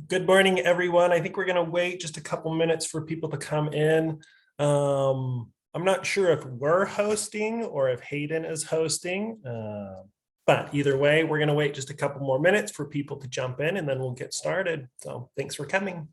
Good morning, everyone. I think we're going to wait just a couple minutes for people to come in. I'm not sure if we're hosting or if Hayden is hosting, but either way, we're going to wait just a couple more minutes for people to jump in and then we'll get started. So thanks for coming.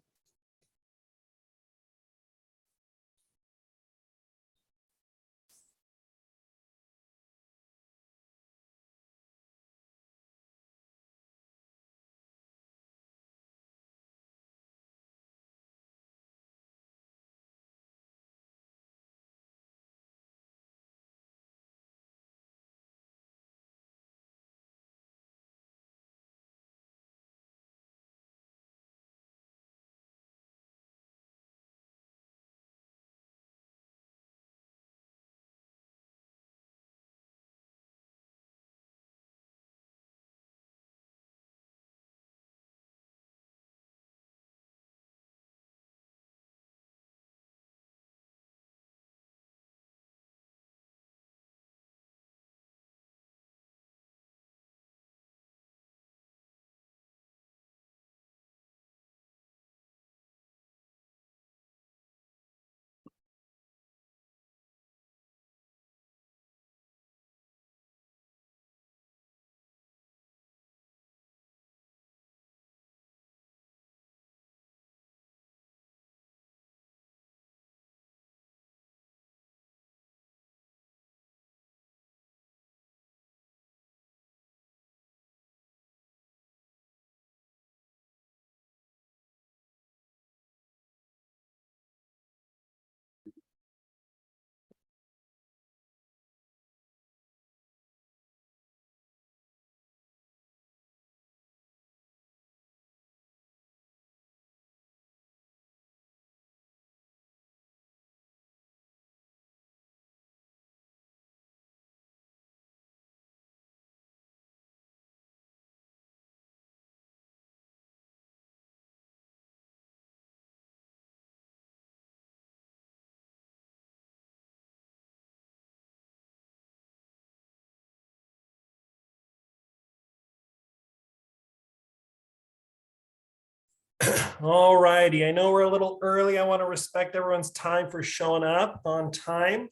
All righty. I know we're a little early. I want to respect everyone's time for showing up on time.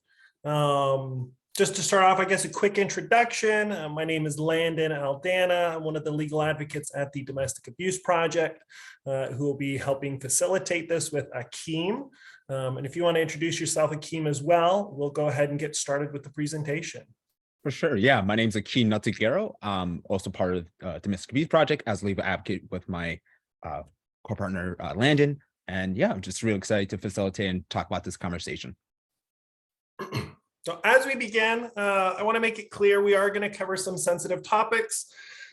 Just to start off, I guess a quick introduction. My name is Landon Aldana. I'm one of the legal advocates at the Domestic Abuse Project, who will be helping facilitate this with Akim. And if you want to introduce yourself, Akim, as well, we'll go ahead and get started with the presentation. For sure. Yeah, my name's Akim Natugero. Also part of the Domestic Abuse Project as legal advocate with my co-partner Landon. And yeah, I'm just really excited to facilitate and talk about this conversation. So as we begin, I want to make it clear we are going to cover some sensitive topics.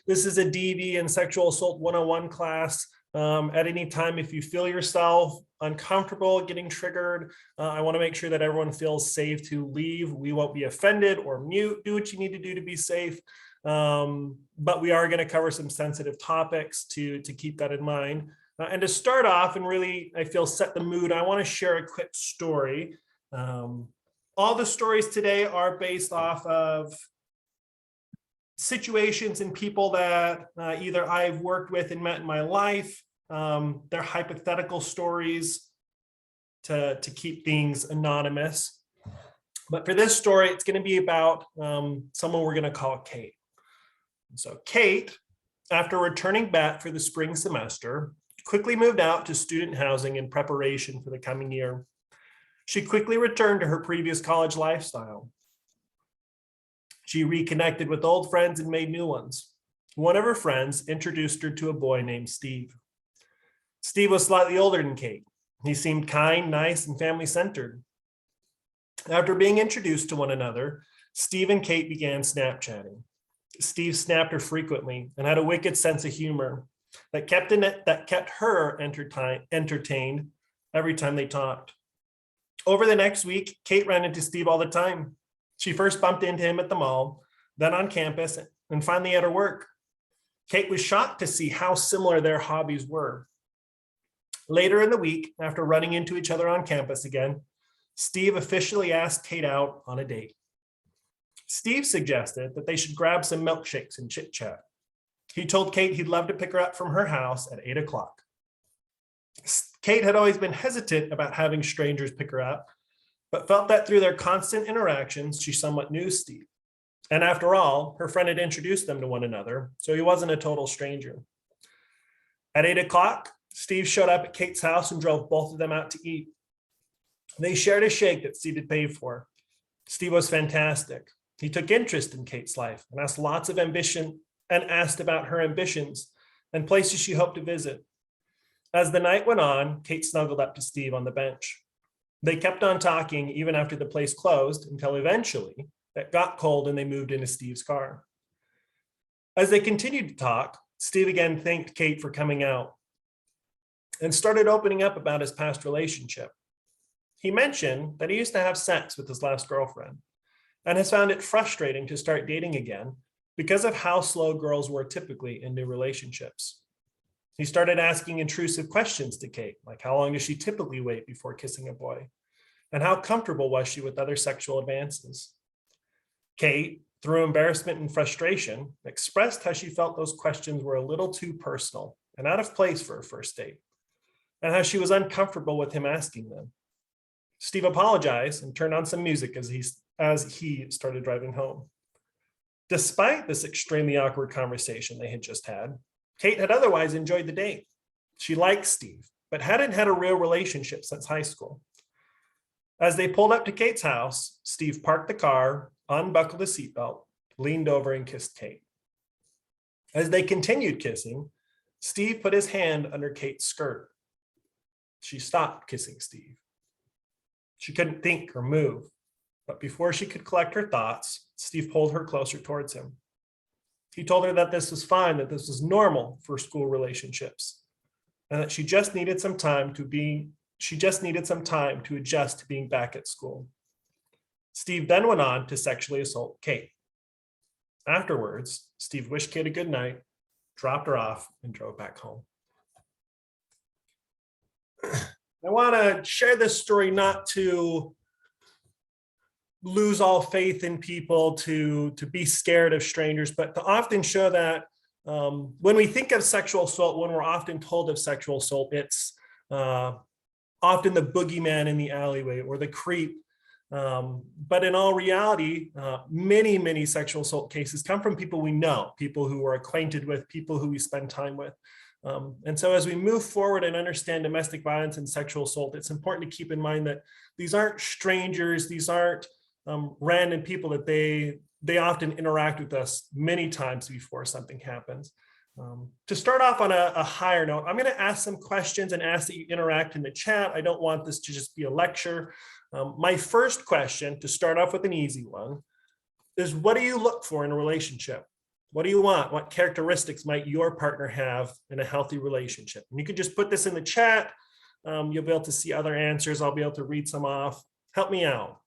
This is a DV and Sexual Assault 101 class. At any time, if you feel yourself uncomfortable, getting triggered, I want to make sure that everyone feels safe to leave. We won't be offended or mute. Do what you need to do to be safe. But we are going to cover some sensitive topics to keep that in mind. And to start off and really, I feel, set the mood, I want to share a quick story. All the stories today are based off of situations and people that either I've worked with and met in my life. They're hypothetical stories to keep things anonymous. But for this story, it's going to be about someone we're going to call Kate. So Kate, after returning back for the spring semester, quickly moved out to student housing in preparation for the coming year. She quickly returned to her previous college lifestyle. She reconnected with old friends and made new ones. One of her friends introduced her to a boy named Steve. Steve was slightly older than Kate. He seemed kind, nice, and family-centered. After being introduced to one another, Steve and Kate began Snapchatting. Steve snapped her frequently and had a wicked sense of humor that kept her entertained every time they talked. Over the next week, Kate ran into Steve all the time. She first bumped into him at the mall, then on campus, and finally at her work. Kate was shocked to see how similar their hobbies were. Later in the week, after running into each other on campus again, Steve officially asked Kate out on a date. Steve suggested that they should grab some milkshakes and chit-chat. He told Kate he'd love to pick her up from her house at 8 o'clock. Kate had always been hesitant about having strangers pick her up, but felt that through their constant interactions, she somewhat knew Steve. And after all, her friend had introduced them to one another, so he wasn't a total stranger. At 8 o'clock, Steve showed up at Kate's house and drove both of them out to eat. They shared a shake that Steve had paid for. Steve was fantastic. He took interest in Kate's life and asked lots of ambition and asked about her ambitions and places she hoped to visit. As the night went on, Kate snuggled up to Steve on the bench. They kept on talking even after the place closed until eventually it got cold and they moved into Steve's car. As they continued to talk, Steve again thanked Kate for coming out and started opening up about his past relationship. He mentioned that he used to have sex with his last girlfriend and has found it frustrating to start dating again because of how slow girls were typically in new relationships. He started asking intrusive questions to Kate, like how long does she typically wait before kissing a boy? And how comfortable was she with other sexual advances? Kate, through embarrassment and frustration, expressed how she felt those questions were a little too personal and out of place for a first date, and how she was uncomfortable with him asking them. Steve apologized and turned on some music as he started driving home. Despite this extremely awkward conversation they had just had, Kate had otherwise enjoyed the date. She liked Steve, but hadn't had a real relationship since high school. As they pulled up to Kate's house, Steve parked the car, unbuckled his seatbelt, leaned over and kissed Kate. As they continued kissing, Steve put his hand under Kate's skirt. She stopped kissing Steve. She couldn't think or move, but before she could collect her thoughts, Steve pulled her closer towards him. He told her that this was fine, that this was normal for school relationships, and that she just needed some time to adjust to being back at school. Steve then went on to sexually assault Kate. Afterwards, Steve wished Kate a good night, dropped her off, and drove back home. I want to share this story not to lose all faith in people, to be scared of strangers, but to often show that when we think of sexual assault, when we're often told of sexual assault, it's often the boogeyman in the alleyway or the creep. But in all reality, many sexual assault cases come from people we know, people who we're acquainted with, people who we spend time with. And so as we move forward and understand domestic violence and sexual assault, it's important to keep in mind that these aren't strangers, these aren't random people, that they often interact with us many times before something happens. To start off on a higher note, I'm going to ask some questions and ask that you interact in the chat. I don't want this to just be a lecture. My first question, to start off with an easy one, is what do you look for in a relationship? What do you want? What characteristics might your partner have in a healthy relationship? And you can just put this in the chat. You'll be able to see other answers. I'll be able to read some off. Help me out.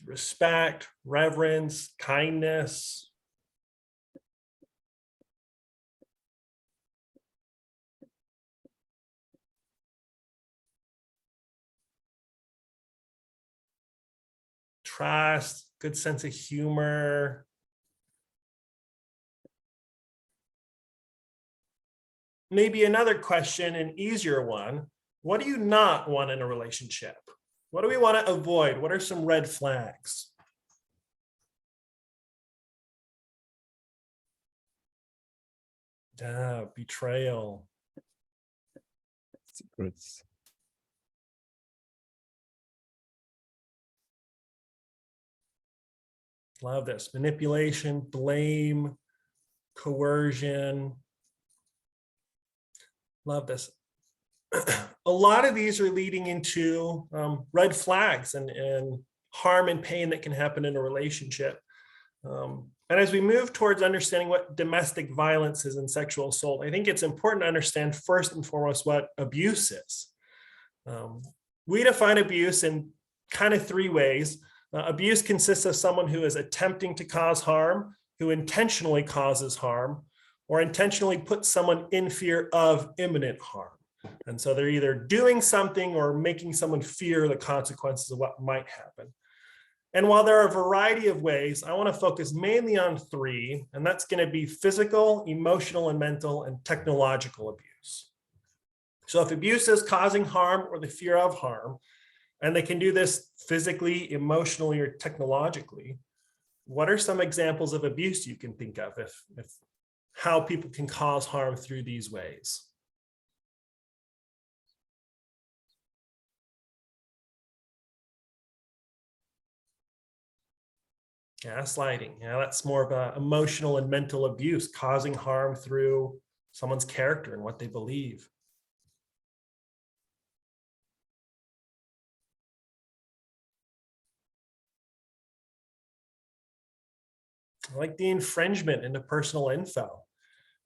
Respect, reverence, kindness. Trust, good sense of humor. Maybe another question, an easier one. What do you not want in a relationship? What do we want to avoid? What are some red flags? Betrayal. Secrets. Love this. Manipulation, blame, coercion. Love this. A lot of these are leading into red flags and harm and pain that can happen in a relationship. And as we move towards understanding what domestic violence is and sexual assault, I think it's important to understand first and foremost what abuse is. We define abuse in kind of three ways. Abuse consists of someone who is attempting to cause harm, who intentionally causes harm, or intentionally puts someone in fear of imminent harm. And so they're either doing something or making someone fear the consequences of what might happen. And while there are a variety of ways, I want to focus mainly on three, and that's going to be physical, emotional, and mental, and technological abuse. So if abuse is causing harm or the fear of harm, and they can do this physically, emotionally, or technologically, what are some examples of abuse you can think of if how people can cause harm through these ways? Gaslighting, yeah, that's more of an emotional and mental abuse, causing harm through someone's character and what they believe. Like the infringement into personal info.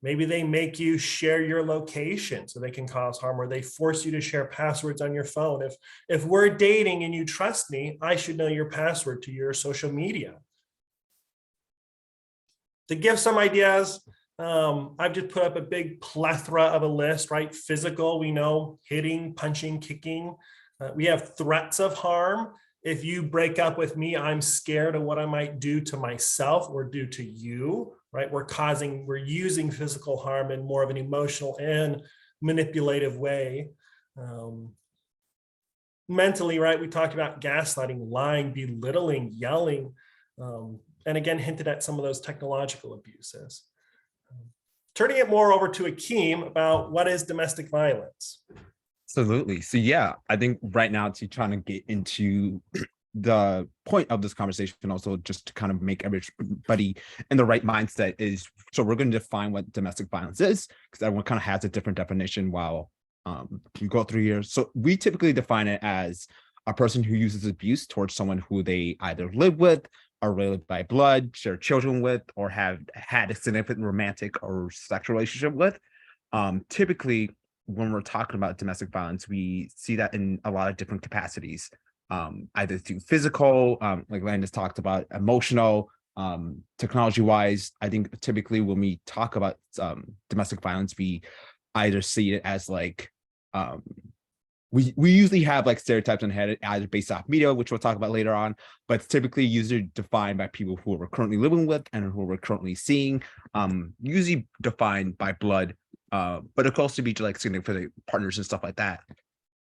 Maybe they make you share your location so they can cause harm, or they force you to share passwords on your phone. If we're dating and you trust me, I should know your password to your social media. To give some ideas, I've just put up a big plethora of a list, right? Physical, we know, hitting, punching, kicking. We have threats of harm. If you break up with me, I'm scared of what I might do to myself or do to you, right? We're using physical harm in more of an emotional and manipulative way. Mentally, right? We talked about gaslighting, lying, belittling, yelling, and again, hinted at some of those technological abuses. Turning it more over to Akim about what is domestic violence. Absolutely. So yeah, I think right now to trying to get into the point of this conversation, also just to kind of make everybody in the right mindset is, so we're going to define what domestic violence is, because everyone kind of has a different definition while you go through here. So we typically define it as a person who uses abuse towards someone who they either live with, are related by blood, share children with, or have had a significant romantic or sexual relationship with. Typically, when we're talking about domestic violence, we see that in a lot of different capacities, either through physical, like Landon talked about, emotional, technology-wise. I think typically when we talk about domestic violence, we either see it as like, we usually have like stereotypes in the head, either based off media, which we'll talk about later on, but it's typically usually defined by people who we're currently living with and who we're currently seeing, usually defined by blood, but it could also be like significant partners and stuff like that.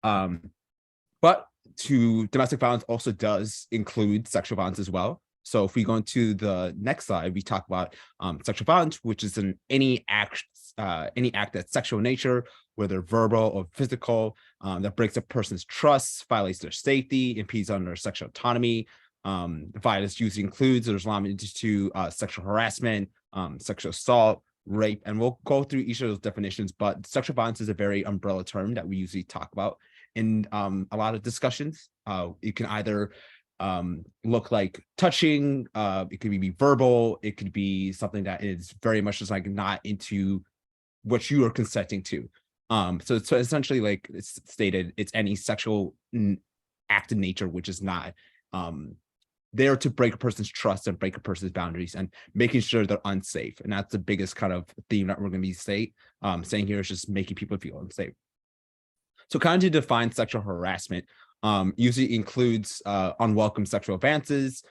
But domestic violence also does include sexual violence as well. So if we go into the next slide, we talk about sexual violence, which is any act that's sexual in nature, whether verbal or physical, that breaks a person's trust, violates their safety, impedes on their sexual autonomy. Violence usually includes, there's elements to sexual harassment, sexual assault, rape, and we'll go through each of those definitions, but sexual violence is a very umbrella term that we usually talk about in a lot of discussions. It can either look like touching, it could be verbal, it could be something that is very much just like not into what you are consenting to. So essentially, like it's stated, it's any sexual act in nature which is not there to break a person's trust and break a person's boundaries and making sure they're unsafe. And that's the biggest kind of theme that we're going to be saying here, is just making people feel unsafe. So kind of to define sexual harassment, usually includes unwelcome sexual advances,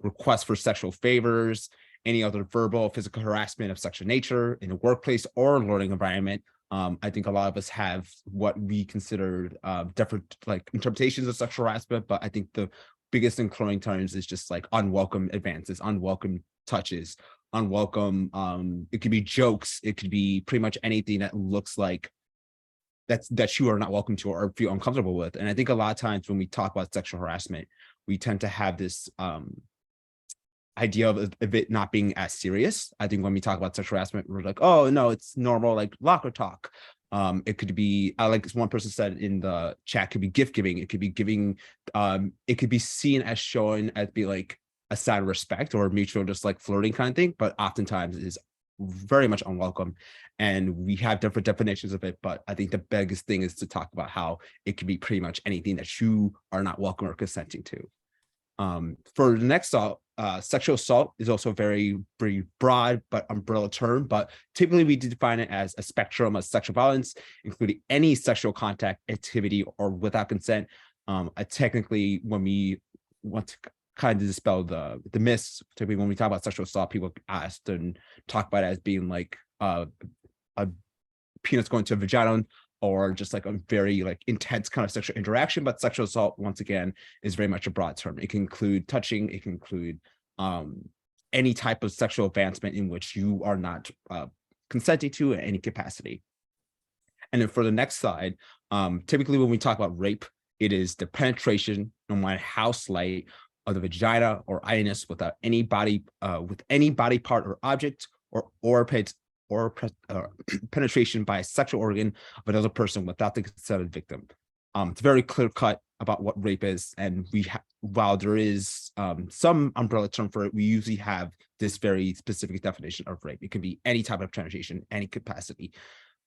requests for sexual favors, any other verbal or physical harassment of sexual nature in a workplace or learning environment. I think a lot of us have what we consider different like interpretations of sexual harassment, but I think the biggest including terms is just like unwelcome advances, unwelcome touches, unwelcome. It could be jokes. It could be pretty much anything that looks like that you are not welcome to or feel uncomfortable with. And I think a lot of times when we talk about sexual harassment, we tend to have this idea of it not being as serious. I think when we talk about sexual harassment, we're like, oh no, it's normal, like locker talk. It could be, like one person said in the chat, could be gift giving. It could be giving, it could be seen as showing as be like a sign of respect or mutual, just like flirting kind of thing. But oftentimes it is very much unwelcome. And we have different definitions of it. But I think the biggest thing is to talk about how it could be pretty much anything that you are not welcome or consenting to. For the next assault, sexual assault is also a very broad but umbrella term, but typically we define it as a spectrum of sexual violence, including any sexual contact, activity, or without consent. Technically, when we want to kind of dispel the myths. Typically, when we talk about sexual assault, people ask and talk about it as being like a penis going to a vagina, or just like a very like intense kind of sexual interaction. But sexual assault, once again, is very much a broad term. It can include touching, it can include any type of sexual advancement in which you are not consenting to in any capacity. And then for the next slide, typically when we talk about rape, it is the penetration, no matter how slight, of the vagina or anus without any body, with any body part or object, or penetration by a sexual organ of another person without the consent of the victim. It's very clear cut about what rape is, and while there is some umbrella term for it, we usually have this very specific definition of rape. It can be any type of penetration, any capacity,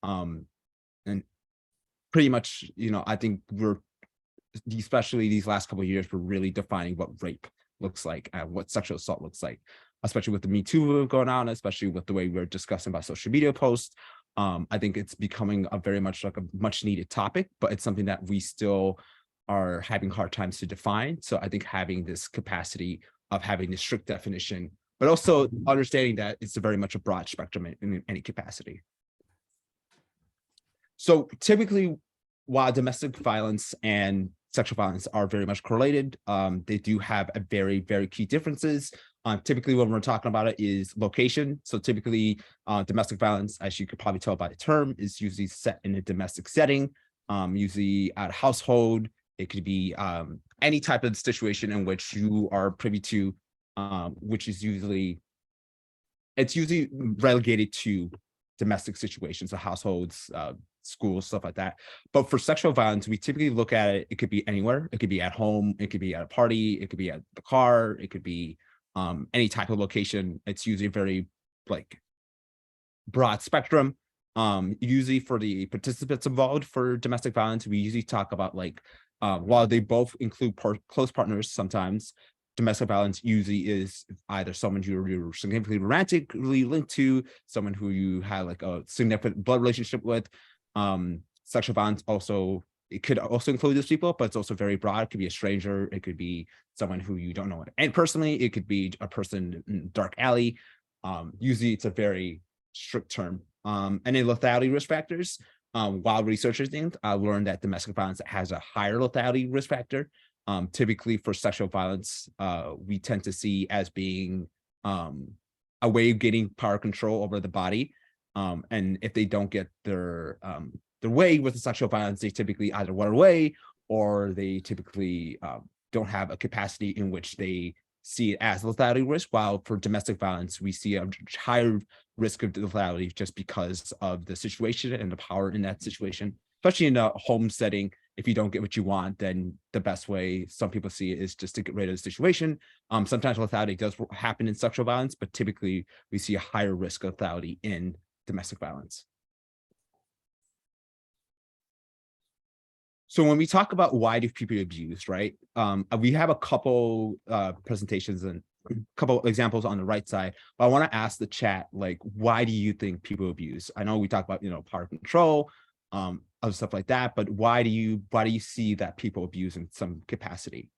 and pretty much, I think especially these last couple of years, we're really defining what rape looks like and what sexual assault looks like, especially with the Me Too movement going on, especially with the way we're discussing about social media posts. I think it's becoming a very much like a much needed topic, but it's something that we still are having hard times to define. So I think having this capacity of having this strict definition, but also understanding that it's very much a broad spectrum in any capacity. So typically, while domestic violence and sexual violence are very much correlated, they do have a very, very key differences. Typically, when we're talking about it is location. So typically, domestic violence, as you could probably tell by the term, is usually set in a domestic setting, usually at a household. It could be any type of situation in which you are privy to, which is usually relegated to domestic situations, so households, schools, stuff like that. But for sexual violence, we typically look at it, it could be anywhere. It could be at home, it could be at a party, it could be at the car, it could be any type of location. It's usually very like broad spectrum. Usually for the participants involved for domestic violence, we usually talk about like, while they both include close partners, sometimes domestic violence usually is either someone you're significantly romantically linked to, someone who you have like a significant blood relationship with. Sexual violence also, it could also include those people, but it's also very broad. It could be a stranger, it could be someone who you don't know, and personally, it could be a person in dark alley. Usually it's a very strict term. And in lethality risk factors, while researchers learned that domestic violence has a higher lethality risk factor. Typically for sexual violence, we tend to see as being a way of getting power control over the body. And if they don't get their way with the sexual violence, they typically either run away, or they typically don't have a capacity in which they see it as lethality risk. While for domestic violence, we see a higher risk of lethality just because of the situation and the power in that situation, especially in a home setting. If you don't get what you want, then the best way some people see it is just to get rid of the situation. Sometimes lethality does happen in sexual violence, but typically we see a higher risk of lethality in domestic violence. So when we talk about why do people abuse, right? We have a couple presentations and a couple examples on the right side, but I want to ask the chat, like, why do you think people abuse? I know we talk about, power control, other stuff like that, but why do you see that people abuse in some capacity?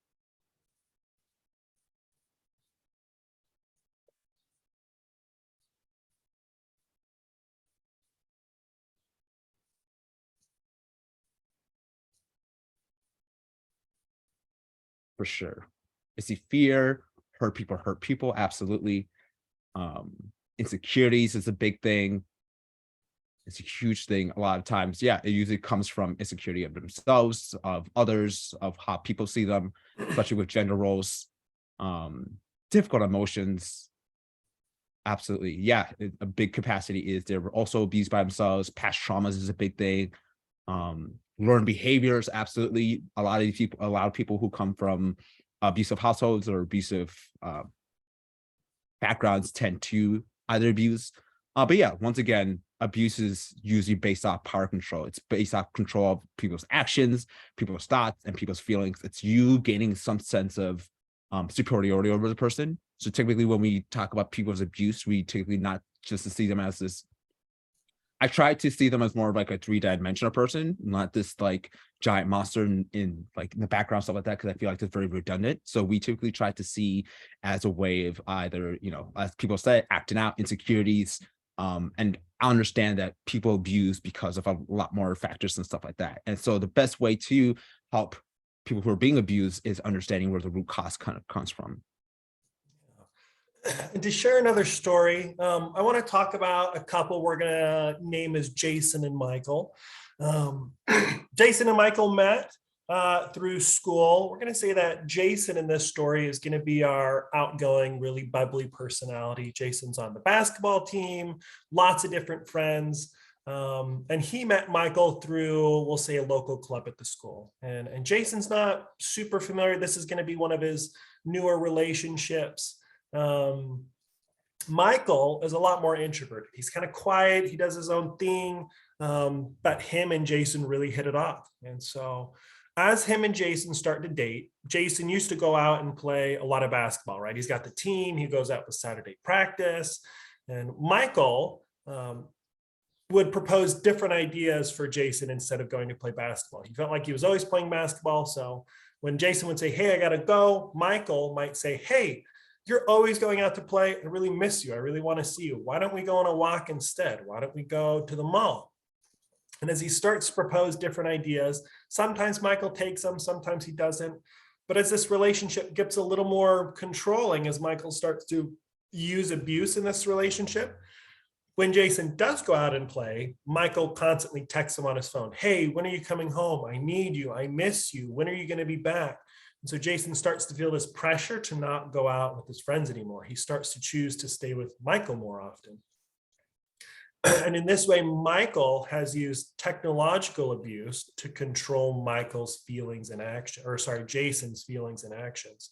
For sure. I see fear, hurt people, absolutely. Insecurities is a big thing. It's a huge thing. A lot of times, yeah, it usually comes from insecurity of themselves, of others, of how people see them, especially with gender roles. Difficult emotions. Absolutely. Yeah, a big capacity is they were also abused by themselves. Past traumas is a big thing. Learned behaviors, absolutely. A lot of people who come from abusive households or abusive backgrounds tend to either abuse. But yeah, once again, abuse is usually based off power control. It's based off control of people's actions, people's thoughts, and people's feelings. It's you gaining some sense of superiority over the person. So typically when we talk about people's abuse, we typically not just to see them as this I try to see them as more of like a three-dimensional person, not this like giant monster in like in the background, stuff like that, because I feel like it's very redundant. So we typically try to see as a way of either, you know, as people say, acting out insecurities, and I understand that people abuse because of a lot more factors and stuff like that. And so the best way to help people who are being abused is understanding where the root cause kind of comes from. And to share another story, I want to talk about a couple we're going to name as Jason and Michael. Jason and Michael met through school. We're going to say that Jason in this story is going to be our outgoing, really bubbly personality. Jason's on the basketball team, lots of different friends. And he met Michael through, we'll say, a local club at the school. And Jason's not super familiar. This is going to be one of his newer relationships. Michael is a lot more introverted. He's kind of quiet. He does his own thing. But him and Jason really hit it off. And so as him and Jason start to date, Jason used to go out and play a lot of basketball, right? He's got the team. He goes out with Saturday practice. And Michael would propose different ideas for Jason instead of going to play basketball. He felt like he was always playing basketball. So when Jason would say, hey, I got to go, Michael might say, hey, you're always going out to play. I really miss you. I really want to see you. Why don't we go on a walk instead? Why don't we go to the mall? And as he starts to propose different ideas, sometimes Michael takes them, sometimes he doesn't. But as this relationship gets a little more controlling, as Michael starts to use abuse in this relationship, when Jason does go out and play, Michael constantly texts him on his phone. Hey, when are you coming home? I need you. I miss you. When are you going to be back? And so Jason starts to feel this pressure to not go out with his friends anymore. He starts to choose to stay with Michael more often. And in this way, Michael has used technological abuse to control Michael's feelings and action, or sorry, Jason's feelings and actions.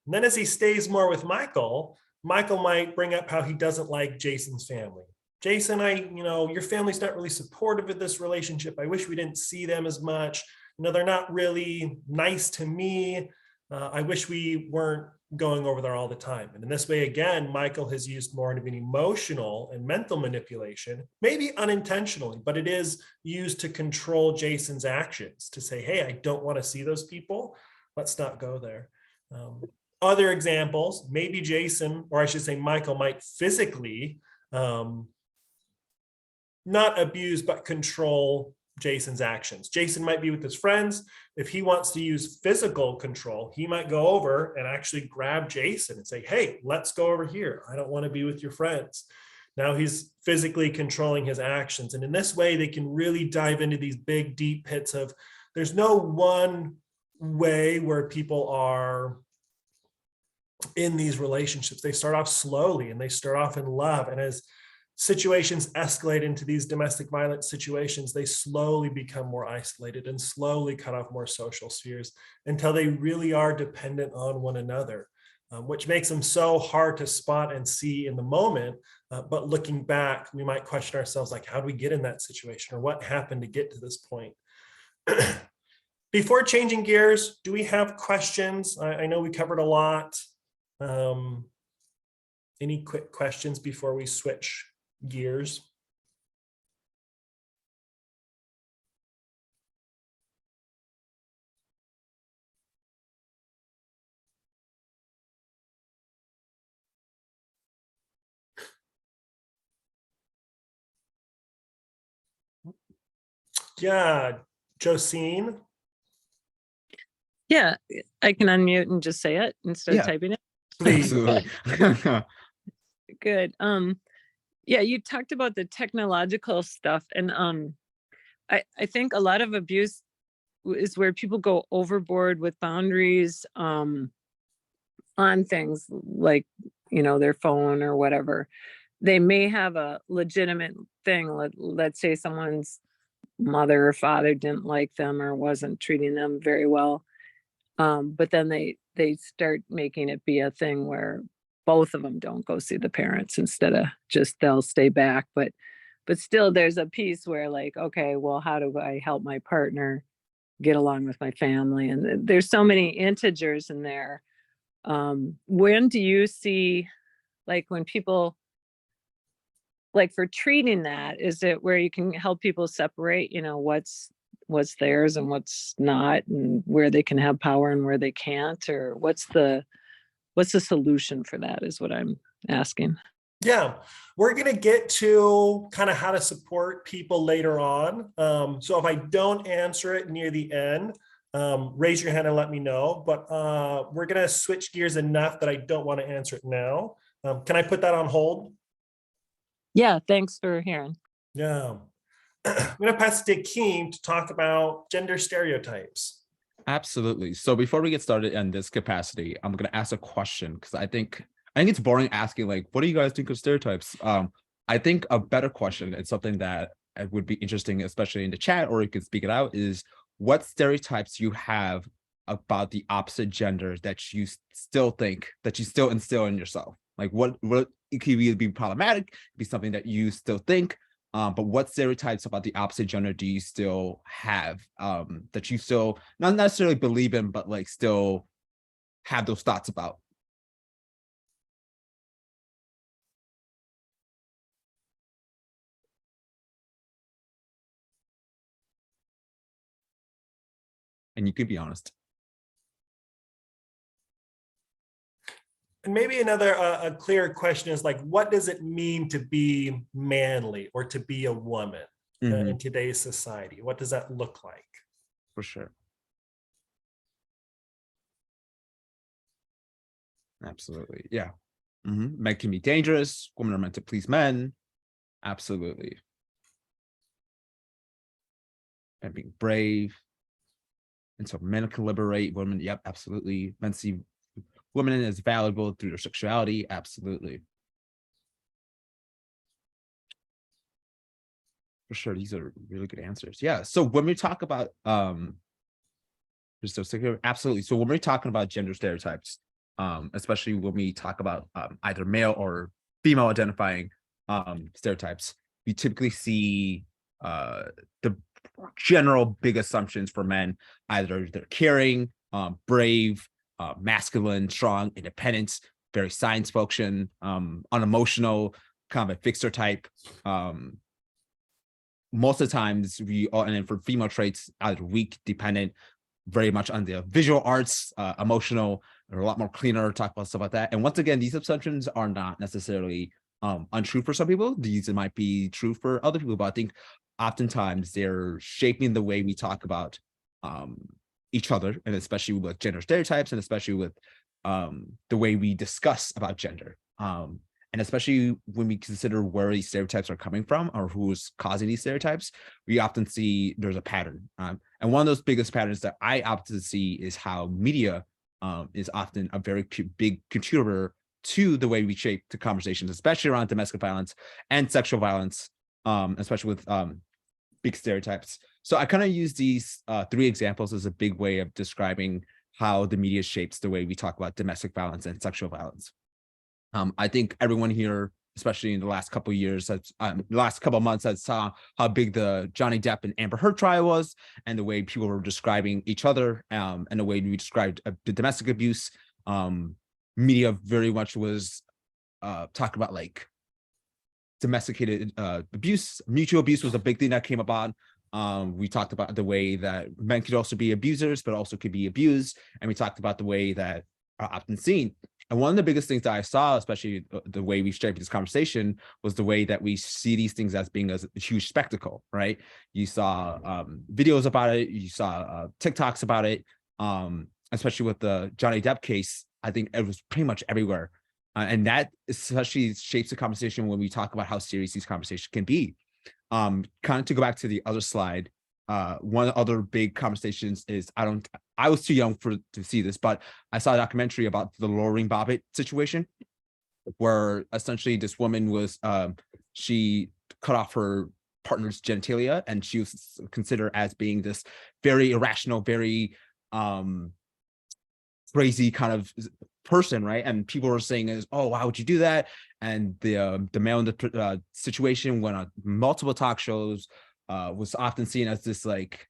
And then as he stays more with Michael, Michael might bring up how he doesn't like Jason's family. Jason, your family's not really supportive of this relationship. I wish we didn't see them as much. They're not really nice to me. I wish we weren't going over there all the time. And in this way, again, Michael has used more of an emotional and mental manipulation, maybe unintentionally, but it is used to control Jason's actions, to say, hey, I don't want to see those people. Let's not go there. Other examples, maybe Jason, or I should say Michael, might physically not abuse, but control Jason's actions. Jason might be with his friends. If he wants to use physical control, he might go over and actually grab Jason and say, hey, let's go over here. I don't want to be with your friends. Now he's physically controlling his actions. And in this way, they can really dive into these big, deep pits of, there's no one way where people are in these relationships. They start off slowly and they start off in love. And as situations escalate into these domestic violence situations, they slowly become more isolated and slowly cut off more social spheres until they really are dependent on one another, which makes them so hard to spot and see in the moment. But looking back, we might question ourselves, like, how do we get in that situation, or what happened to get to this point? Before changing gears, do we have questions? I know we covered a lot. Any quick questions before we switch gears? Yeah, Josine. Yeah, I can unmute and just say it instead of typing it. Please. Absolutely. Good. Yeah, you talked about the technological stuff, and I think a lot of abuse is where people go overboard with boundaries on things like, their phone or whatever. They may have a legitimate thing. Let's say someone's mother or father didn't like them or wasn't treating them very well. But then they start making it be a thing where both of them don't go see the parents, instead of just they'll stay back. But still there's a piece where, like, okay, well, how do I help my partner get along with my family? And there's so many integers in there. When do you see, like, when people, like for treating that, is it where you can help people separate, you know, what's theirs and what's not, and where they can have power and where they can't, or what's the solution for that is what I'm asking. Yeah, we're going to get to kind of how to support people later on. So if I don't answer it near the end, raise your hand and let me know. But we're going to switch gears enough that I don't want to answer it now. Can I put that on hold? Yeah, thanks for hearing. Yeah. I'm going to pass it to Akim to talk about gender stereotypes. Absolutely. So before we get started in this capacity, I'm going to ask a question because I think it's boring asking like, what do you guys think of stereotypes? I think a better question, and something that would be interesting, especially in the chat, or you can speak it out, is what stereotypes you have about the opposite gender that you still think, that you still instill in yourself. Like what it could either be problematic, be something that you still think, but what stereotypes about the opposite gender do you still have, that you still not necessarily believe in, but like still have those thoughts about? And you could be honest. And maybe another a clearer question is like, what does it mean to be manly or to be a woman in today's society? What does that look like? For sure. Absolutely. Yeah. Men can be dangerous. Women are meant to please men. Absolutely. And being brave. And so men can liberate women. Yep, absolutely. Men see women as valuable through their sexuality. Absolutely. For sure. These are really good answers. Yeah. So when we talk about absolutely. So when we're talking about gender stereotypes, especially when we talk about either male or female identifying stereotypes, we typically see the general big assumptions for men. Either they're caring, brave, masculine, strong, independent, very science function, unemotional, kind of a fixer type. Most of the times and then for female traits, either weak, dependent, very much on the visual arts, emotional, or a lot more cleaner, talk about stuff like that. And once again, these assumptions are not necessarily untrue for some people. These might be true for other people, but I think oftentimes they're shaping the way we talk about each other, and especially with gender stereotypes, and especially with the way we discuss about gender. And especially when we consider where these stereotypes are coming from or who's causing these stereotypes, we often see there's a pattern. And one of those biggest patterns that I often see is how media is often a very big contributor to the way we shape the conversations, especially around domestic violence and sexual violence, especially with big stereotypes. So I kind of use these three examples as a big way of describing how the media shapes the way we talk about domestic violence and sexual violence. I think everyone here, especially in the last couple of years, last couple of months, that saw how big the Johnny Depp and Amber Heard trial was, and the way people were describing each other, and the way we described the domestic abuse. Media very much was talking about like domesticated abuse. Mutual abuse was a big thing that came about. We talked about the way that men could also be abusers, but also could be abused, and we talked about the way that are often seen. And one of the biggest things that I saw, especially the way we shaped this conversation, was the way that we see these things as being a huge spectacle, right? You saw videos about it, you saw TikToks about it, especially with the Johnny Depp case. I think it was pretty much everywhere. And that especially shapes the conversation when we talk about how serious these conversations can be. Kind of to go back to the other slide, one of the other big conversations is I was too young to see this, but I saw a documentary about the Lorraine Bobbitt situation, where essentially this woman was she cut off her partner's genitalia, and she was considered as being this very irrational, very crazy kind of person, right? And people were saying is, oh, why would you do that? And the male in the situation went on multiple talk shows, was often seen as this like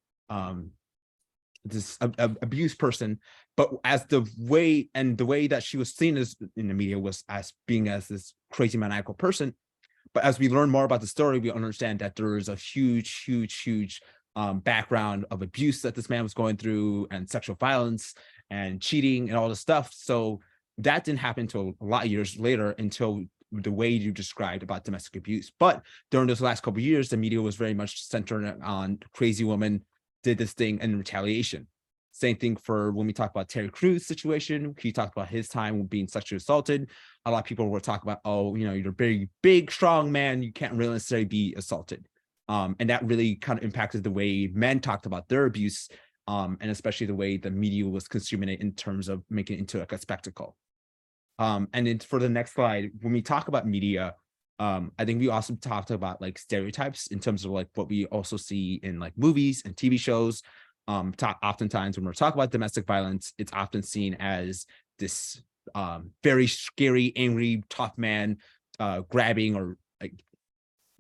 this abuse person, but as the way that she was seen as in the media was as being as this crazy maniacal person. But as we learn more about the story, we understand that there is a huge background of abuse that this man was going through, and sexual violence and cheating and all this stuff. So that didn't happen until a lot of years later, until the way you described about domestic abuse. But during those last couple of years, the media was very much centered on crazy woman did this thing in retaliation. Same thing for when we talk about Terry Crews situation. He talked about his time being sexually assaulted. A lot of people were talking about, oh, you know, you're a very big, strong man. You can't really necessarily be assaulted. And that really kind of impacted the way men talked about their abuse, and especially the way the media was consuming it in terms of making it into like a spectacle. And then for the next slide, when we talk about media, I think we also talked about like stereotypes in terms of like what we also see in like movies and TV shows. Oftentimes when we're talking about domestic violence, it's often seen as this very scary, angry, tough man grabbing or like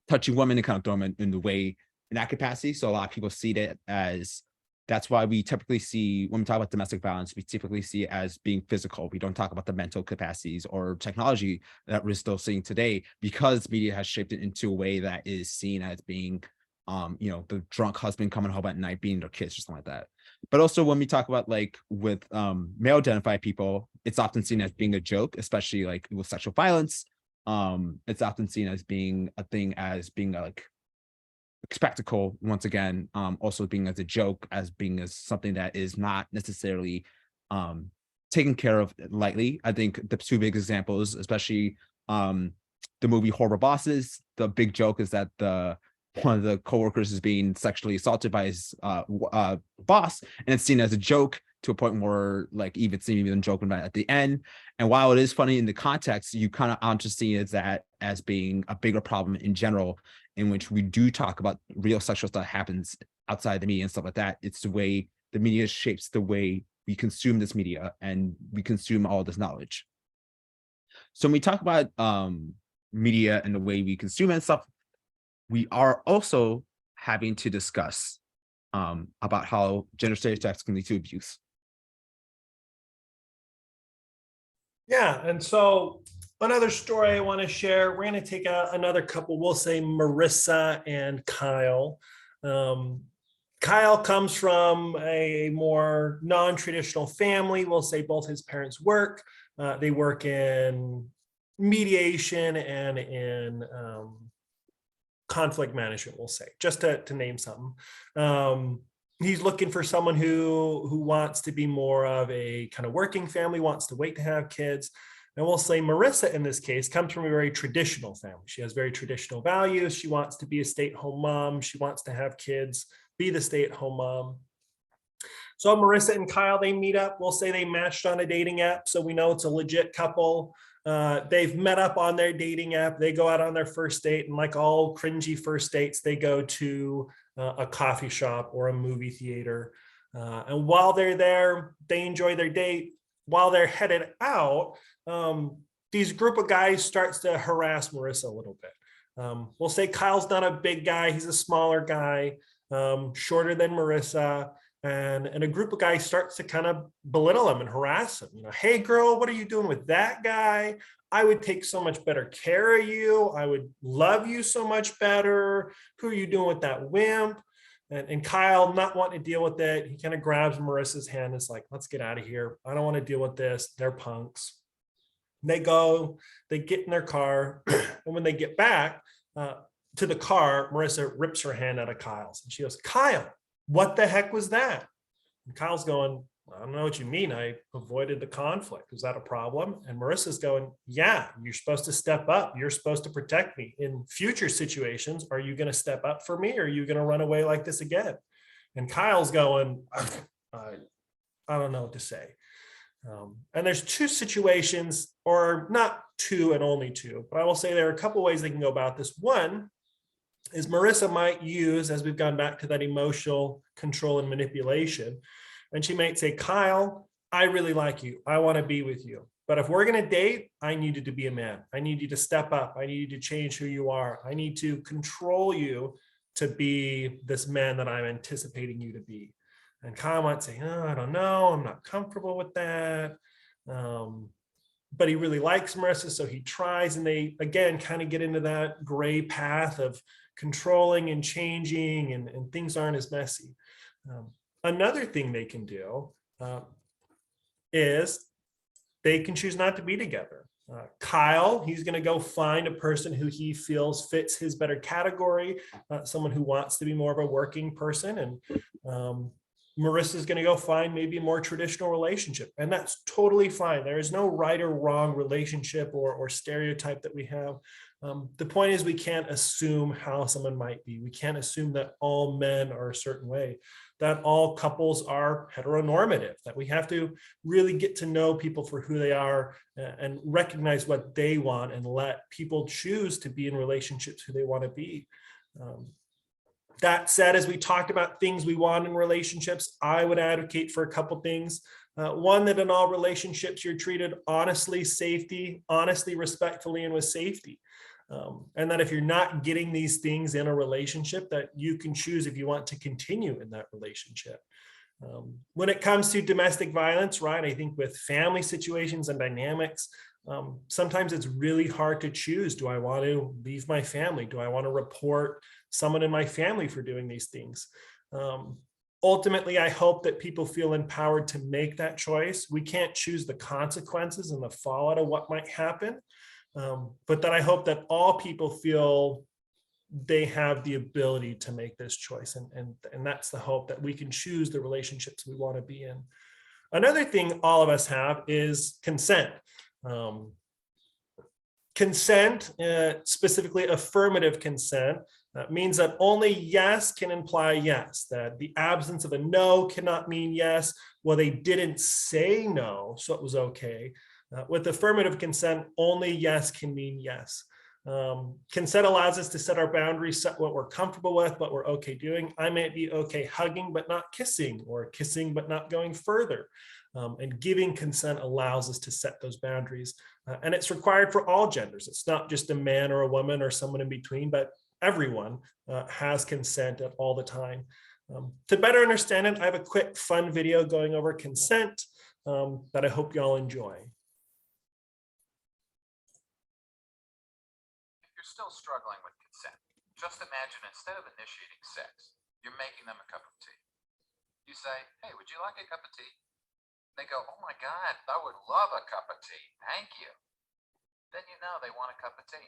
touching women and kind of throwing them in the way in that capacity. So a lot of people see that as, that's why we typically see, when we talk about domestic violence, we typically see it as being physical. We don't talk about the mental capacities or technology that we're still seeing today, because media has shaped it into a way that is seen as being, you know, the drunk husband coming home at night beating their kids or something like that. But also when we talk about like with male identified people, it's often seen as being a joke, especially like with sexual violence. It's often seen as being a thing, as being like spectacle, once again, also being as a joke, as being as something that is not necessarily taken care of lightly. I think the two big examples, especially the movie Horrible Bosses, the big joke is that one of the coworkers is being sexually assaulted by his boss, and it's seen as a joke to a point where like it's even joking about it at the end. And while it is funny in the context, you kind of aren't just seeing it as being a bigger problem in general, in which we do talk about real sexual stuff happens outside the media and stuff like that. It's the way the media shapes the way we consume this media and we consume all this knowledge. So when we talk about media and the way we consume it and stuff, we are also having to discuss about how gender stereotypes can lead to abuse. Yeah, and so another story I want to share, we're going to take another couple, we'll say Marissa and Kyle. Kyle comes from a more non-traditional family. We'll say both his parents work. They work in mediation and in conflict management, we'll say, just to name something. He's looking for someone who wants to be more of a kind of working family, wants to wait to have kids. And we'll say Marissa, in this case, comes from a very traditional family. She has very traditional values. She wants to be a stay-at-home mom. She wants to have kids, be the stay-at-home mom. So Marissa and Kyle, they meet up. We'll say they matched on a dating app, so we know it's a legit couple. They've met up on their dating app. They go out on their first date, and like all cringy first dates, they go to a coffee shop or a movie theater. And while they're there, they enjoy their date. While they're headed out, these group of guys starts to harass Marissa a little bit. We'll say Kyle's not a big guy. He's a smaller guy, shorter than Marissa. And a group of guys starts to kind of belittle him and harass him. You know, hey girl, what are you doing with that guy? I would take so much better care of you. I would love you so much better. Who are you doing with that wimp? And Kyle, not wanting to deal with it, he kind of grabs Marissa's hand and is like, let's get out of here. I don't want to deal with this. They're punks. They go, they get in their car. And when they get back to the car, Marissa rips her hand out of Kyle's. And she goes, Kyle, what the heck was that? And Kyle's going, I don't know what you mean. I avoided the conflict. Is that a problem? And Marissa's going, yeah, you're supposed to step up. You're supposed to protect me. In future situations, are you going to step up for me? Or are you going to run away like this again? And Kyle's going, I don't know what to say. And there's two situations, or not two and only two, but I will say there are a couple ways they can go about this. One is Marissa might use, as we've gone back to that emotional control and manipulation, and she might say, Kyle, I really like you. I want to be with you. But if we're going to date, I need you to be a man. I need you to step up. I need you to change who you are. I need to control you to be this man that I'm anticipating you to be. And Kyle might say, oh, I don't know. I'm not comfortable with that. but he really likes Marissa, so he tries, and they again kind of get into that gray path of controlling and changing, and things aren't as messy. Another thing they can do is they can choose not to be together. Kyle, he's going to go find a person who he feels fits his better category, someone who wants to be more of a working person. And Marissa's going to go find maybe a more traditional relationship. And that's totally fine. There is no right or wrong relationship or stereotype that we have. The point is, we can't assume how someone might be. We can't assume that all men are a certain way, that all couples are heteronormative, that we have to really get to know people for who they are and recognize what they want and let people choose to be in relationships who they want to be. That said, as we talked about things we want in relationships, I would advocate for a couple things. One, that in all relationships, you're treated honestly, respectfully, and with safety. And that if you're not getting these things in a relationship, that you can choose if you want to continue in that relationship. When it comes to domestic violence, right, I think with family situations and dynamics, sometimes it's really hard to choose. Do I want to leave my family? Do I want to report someone in my family for doing these things? Ultimately, I hope that people feel empowered to make that choice. We can't choose the consequences and the fallout of what might happen. But that I hope that all people feel they have the ability to make this choice. And that's the hope, that we can choose the relationships we want to be in. Another thing all of us have is consent. Consent, specifically affirmative consent, means that only yes can imply yes, that the absence of a no cannot mean yes. Well, they didn't say no, so it was okay. With affirmative consent, only yes can mean yes. Consent allows us to set our boundaries, set what we're comfortable with, what we're okay doing. I might be okay hugging, but not kissing, or kissing, but not going further. And giving consent allows us to set those boundaries. And it's required for all genders. It's not just a man or a woman or someone in between, but everyone has consent at all the time. To better understand it, I have a quick fun video going over consent that I hope y'all enjoy. Still struggling with consent, just imagine instead of initiating sex, you're making them a cup of tea. You say, hey, would you like a cup of tea? They go, oh my God, I would love a cup of tea. Thank you. Then you know they want a cup of tea.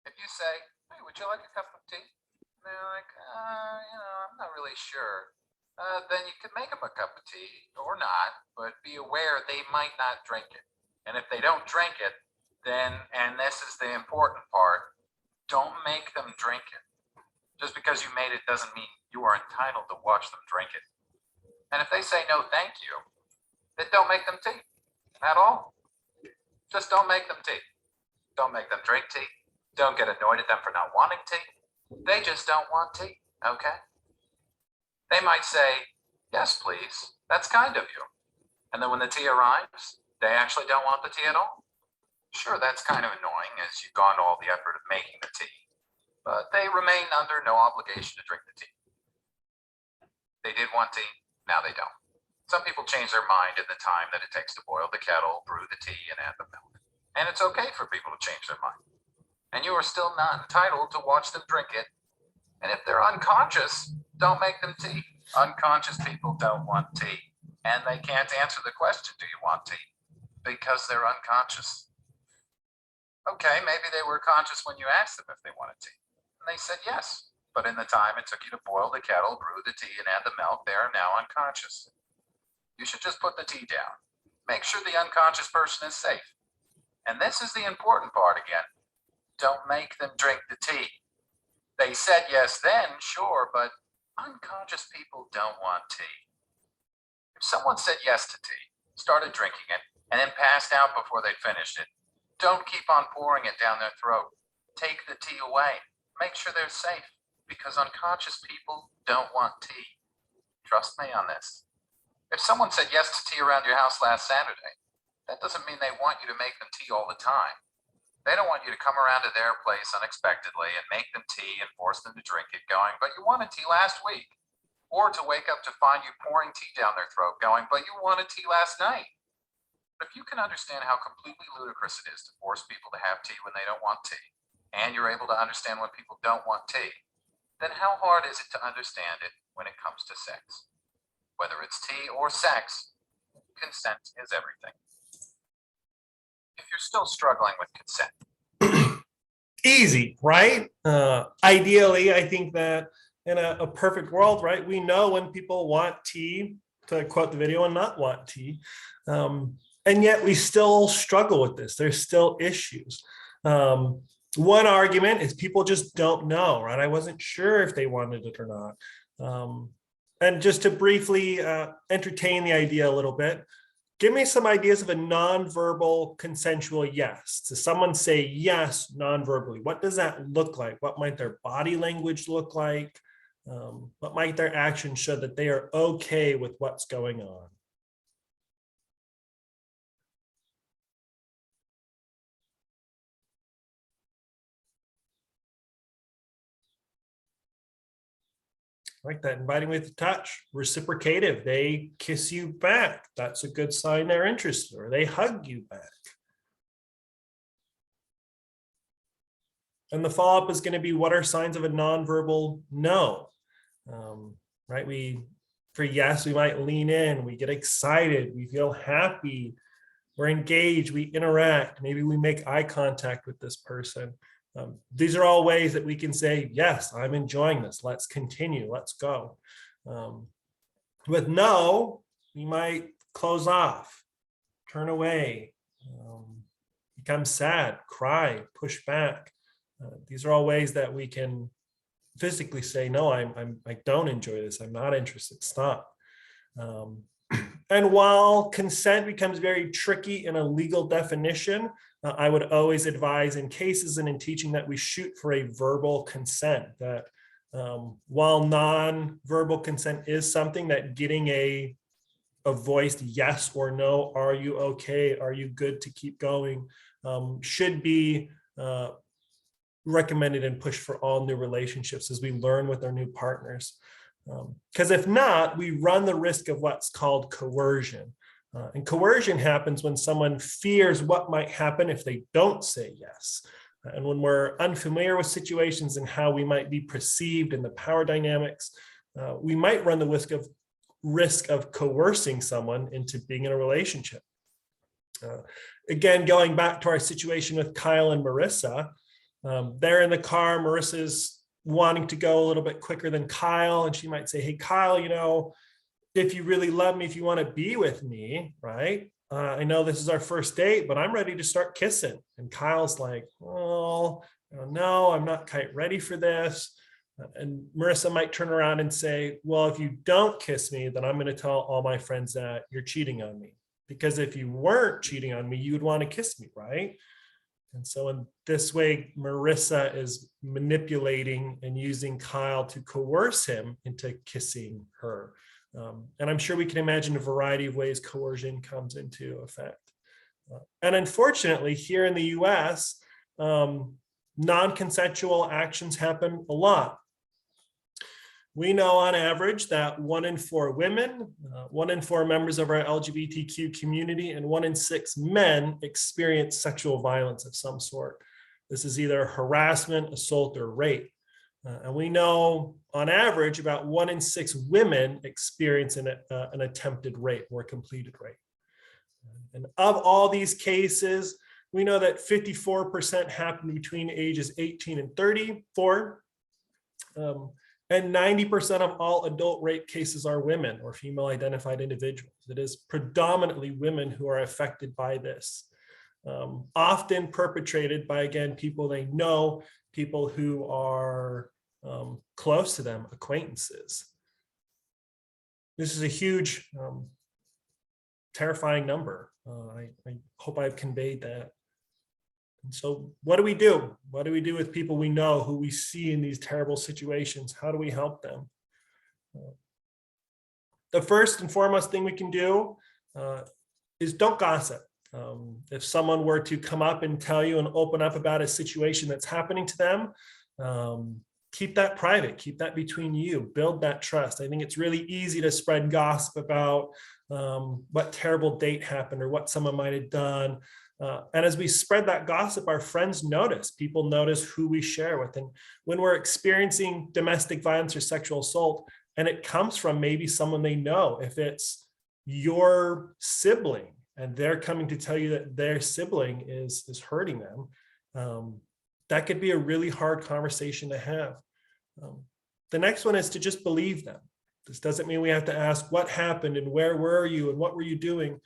If you say, hey, would you like a cup of tea? They're like, I'm not really sure. Then you could make them a cup of tea or not, but be aware they might not drink it. And if they don't drink it, then, and this is the important part, don't make them drink it. Just because you made it doesn't mean you are entitled to watch them drink it. And if they say no, thank you, then don't make them tea at all. Just don't make them tea. Don't make them drink tea. Don't get annoyed at them for not wanting tea. They just don't want tea, okay? They might say, yes, please, that's kind of you. And then when the tea arrives, they actually don't want the tea at all. Sure, that's kind of annoying as you've gone to all the effort of making the tea, but they remain under no obligation to drink the tea. They did want tea, now they don't. Some people change their mind in the time that it takes to boil the kettle, brew the tea, and add the milk. And it's okay for people to change their mind. And you are still not entitled to watch them drink it. And if they're unconscious, don't make them tea. Unconscious people don't want tea. And they can't answer the question, do you want tea? Because they're unconscious. Okay, maybe they were conscious when you asked them if they wanted tea. And they said yes. But in the time it took you to boil the kettle, brew the tea, and add the milk, they are now unconscious. You should just put the tea down. Make sure the unconscious person is safe. And this is the important part again. Don't make them drink the tea. They said yes then, sure, but unconscious people don't want tea. If someone said yes to tea, started drinking it, and then passed out before they'd finished it, don't keep on pouring it down their throat. Take the tea away. Make sure they're safe, because unconscious people don't want tea. Trust me on this. If someone said yes to tea around your house last Saturday, that doesn't mean they want you to make them tea all the time. They don't want you to come around to their place unexpectedly and make them tea and force them to drink it going, but you wanted tea last week. Or to wake up to find you pouring tea down their throat going, but you wanted tea last night. But if you can understand how completely ludicrous it is to force people to have tea when they don't want tea, and you're able to understand when people don't want tea, then how hard is it to understand it when it comes to sex? Whether it's tea or sex, consent is everything. If you're still struggling with consent, Easy, right? Ideally, I think that in a perfect world, right, we know when people want tea, to quote the video, and not want tea. And yet we still struggle with this. There's still issues. One argument is people just don't know, right? I wasn't sure if they wanted it or not. And just to briefly entertain the idea a little bit, give me some ideas of a nonverbal consensual yes. To someone say yes nonverbally, what does that look like? What might their body language look like? What might their actions show that they are okay with what's going on? Like that, inviting with a touch, reciprocative. They kiss you back. That's a good sign they're interested, or they hug you back. And the follow-up is going to be, what are signs of a nonverbal no? Right? For yes, we might lean in, we get excited, we feel happy, we're engaged, we interact, maybe we make eye contact with this person. These are all ways that we can say, yes, I'm enjoying this. Let's continue. Let's go. With no, we might close off, turn away, become sad, cry, push back. These are all ways that we can physically say, no, I don't enjoy this. I'm not interested. Stop. And while consent becomes very tricky in a legal definition, I would always advise in cases and in teaching that we shoot for a verbal consent, that while non-verbal consent is something that getting a voiced yes or no, are you okay? Are you good to keep going? Should be recommended and pushed for all new relationships as we learn with our new partners. Because if not, we run the risk of what's called coercion. And coercion happens when someone fears what might happen if they don't say yes. And when we're unfamiliar with situations and how we might be perceived in the power dynamics, we might run the risk of coercing someone into being in a relationship. Again, going back to our situation with Kyle and Marissa, they're in the car, Marissa's wanting to go a little bit quicker than Kyle. And she might say, hey, Kyle, if you really love me, if you want to be with me, right? I know this is our first date, but I'm ready to start kissing. And Kyle's like, oh, no, I'm not quite ready for this. And Marissa might turn around and say, well, if you don't kiss me, then I'm going to tell all my friends that you're cheating on me. Because if you weren't cheating on me, you would want to kiss me, right? And so in this way, Marissa is manipulating and using Kyle to coerce him into kissing her. And I'm sure we can imagine a variety of ways coercion comes into effect. And unfortunately, here in the US, non-consensual actions happen a lot. We know on average that 1 in 4 women, 1 in 4 members of our LGBTQ community, and 1 in 6 men experience sexual violence of some sort. This is either harassment, assault, or rape. And we know on average about 1 in 6 women experience an attempted rape or completed rape. And of all these cases, we know that 54% happen between ages 18 and 34. And 90% of all adult rape cases are women or female identified individuals. It is predominantly women who are affected by this, often perpetrated by, again, people they know, people who are close to them, acquaintances. This is a huge, terrifying number. I hope I've conveyed that. And so what do we do? What do we do with people we know who we see in these terrible situations? How do we help them? The first and foremost thing we can do is don't gossip. If someone were to come up and tell you and open up about a situation that's happening to them, keep that private, keep that between you, build that trust. I think it's really easy to spread gossip about what terrible date happened or what someone might have done. And as we spread that gossip, our friends notice, people notice who we share with. And when we're experiencing domestic violence or sexual assault, and it comes from maybe someone they know, if it's your sibling and they're coming to tell you that their sibling is hurting them, that could be a really hard conversation to have. The next one is to just believe them. This doesn't mean we have to ask what happened and where were you and what were you doing.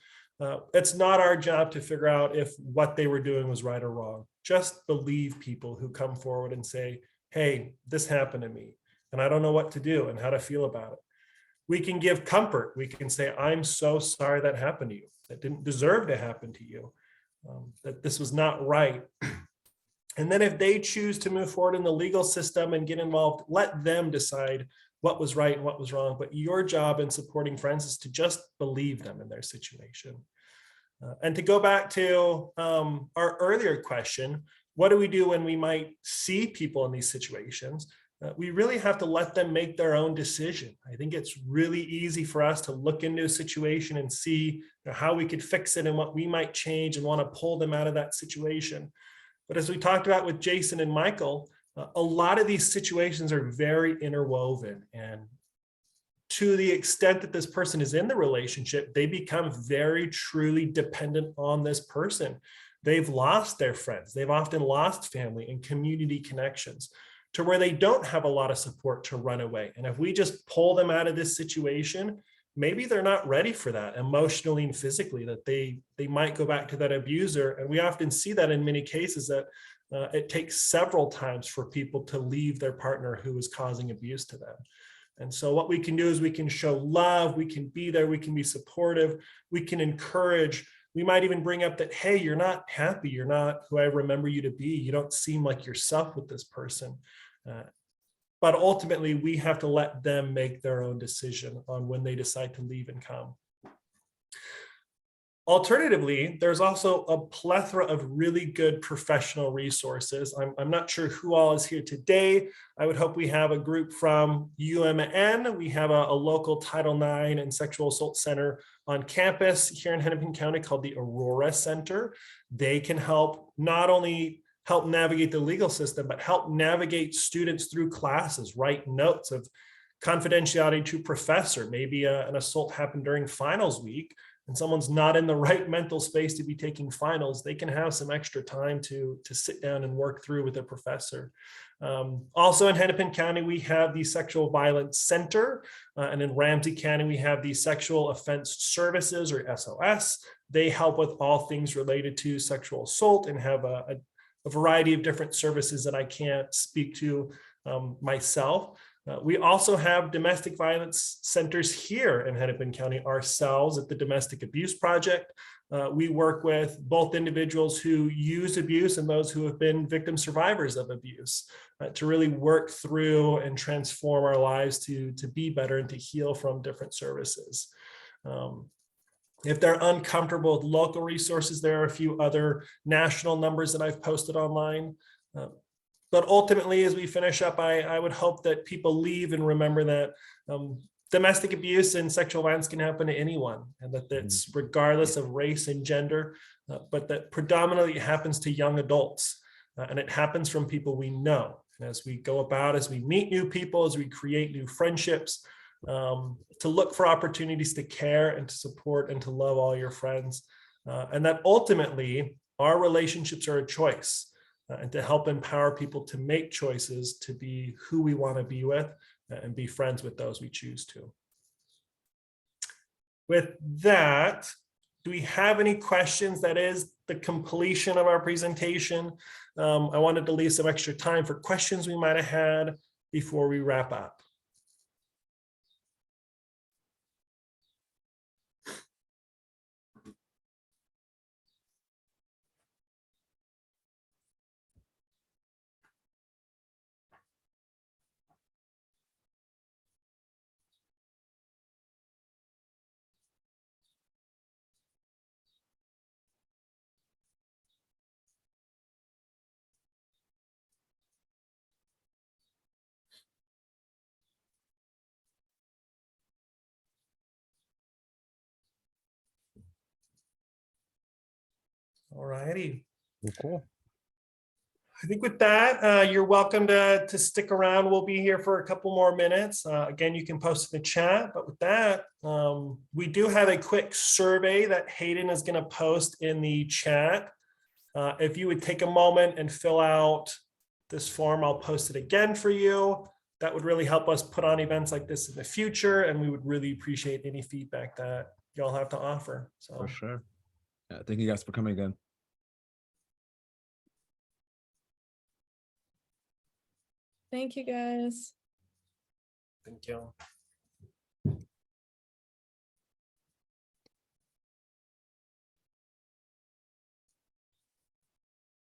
It's not our job to figure out if what they were doing was right or wrong. Just believe people who come forward and say, hey, this happened to me and I don't know what to do and how to feel about it. We can give comfort. We can say, I'm so sorry that happened to you. That didn't deserve to happen to you. That this was not right. And then if they choose to move forward in the legal system and get involved, let them decide what was right and what was wrong. But your job in supporting friends is to just believe them in their situation. And to go back to our earlier question, what do we do when we might see people in these situations? We really have to let them make their own decision. I think it's really easy for us to look into a situation and see how we could fix it and what we might change and want to pull them out of that situation. But as we talked about with Jason and Michael, a lot of these situations are very interwoven, and to the extent that this person is in the relationship, they become very truly dependent on this person. They've lost their friends. They've often lost family and community connections to where they don't have a lot of support to run away. And if we just pull them out of this situation, maybe they're not ready for that emotionally and physically, that they might go back to that abuser. And we often see that in many cases that it takes several times for people to leave their partner who is causing abuse to them. And so what we can do is we can show love, we can be there, we can be supportive, we can encourage. We might even bring up that, hey, you're not happy, you're not who I remember you to be, you don't seem like yourself with this person. But ultimately, we have to let them make their own decision on when they decide to leave and come. Alternatively, there's also a plethora of really good professional resources. I'm not sure who all is here today. I would hope we have a group from UMN. We have a local Title IX and sexual assault center on campus here in Hennepin County called the Aurora Center. They can help not only help navigate the legal system, but help navigate students through classes, write notes of confidentiality to professor. Maybe an assault happened during finals week and someone's not in the right mental space to be taking finals. They can have some extra time to sit down and work through with a professor. Also in Hennepin County, we have the Sexual Violence Center, and in Ramsey County, we have the Sexual Offense Services, or SOS. They help with all things related to sexual assault and have a variety of different services that I can't speak to myself. We also have domestic violence centers here in Hennepin County ourselves at the Domestic Abuse Project. We work with both individuals who use abuse and those who have been victim survivors of abuse to really work through and transform our lives to be better and to heal from different services. If they're uncomfortable with local resources, there are a few other national numbers that I've posted online. But ultimately, as we finish up, I would hope that people leave and remember that domestic abuse and sexual violence can happen to anyone, and that it's regardless of race and gender, but that predominantly it happens to young adults, and it happens from people we know. And as we go about, as we meet new people, as we create new friendships, to look for opportunities to care and to support and to love all your friends, and that ultimately our relationships are a choice. And to help empower people to make choices to be who we want to be with and be friends with those we choose to. With that, do we have any questions? That is the completion of our presentation. I wanted to leave some extra time for questions we might have had before we wrap up. All righty. Cool. I think with that, you're welcome to stick around. We'll be here for a couple more minutes. Again, you can post in the chat, but with that, we do have a quick survey that Hayden is going to post in the chat. If you would take a moment and fill out this form, I'll post it again for you. That would really help us put on events like this in the future, and we would really appreciate any feedback that y'all have to offer. So For sure. Yeah, thank you guys for coming again. Thank you guys. thank you.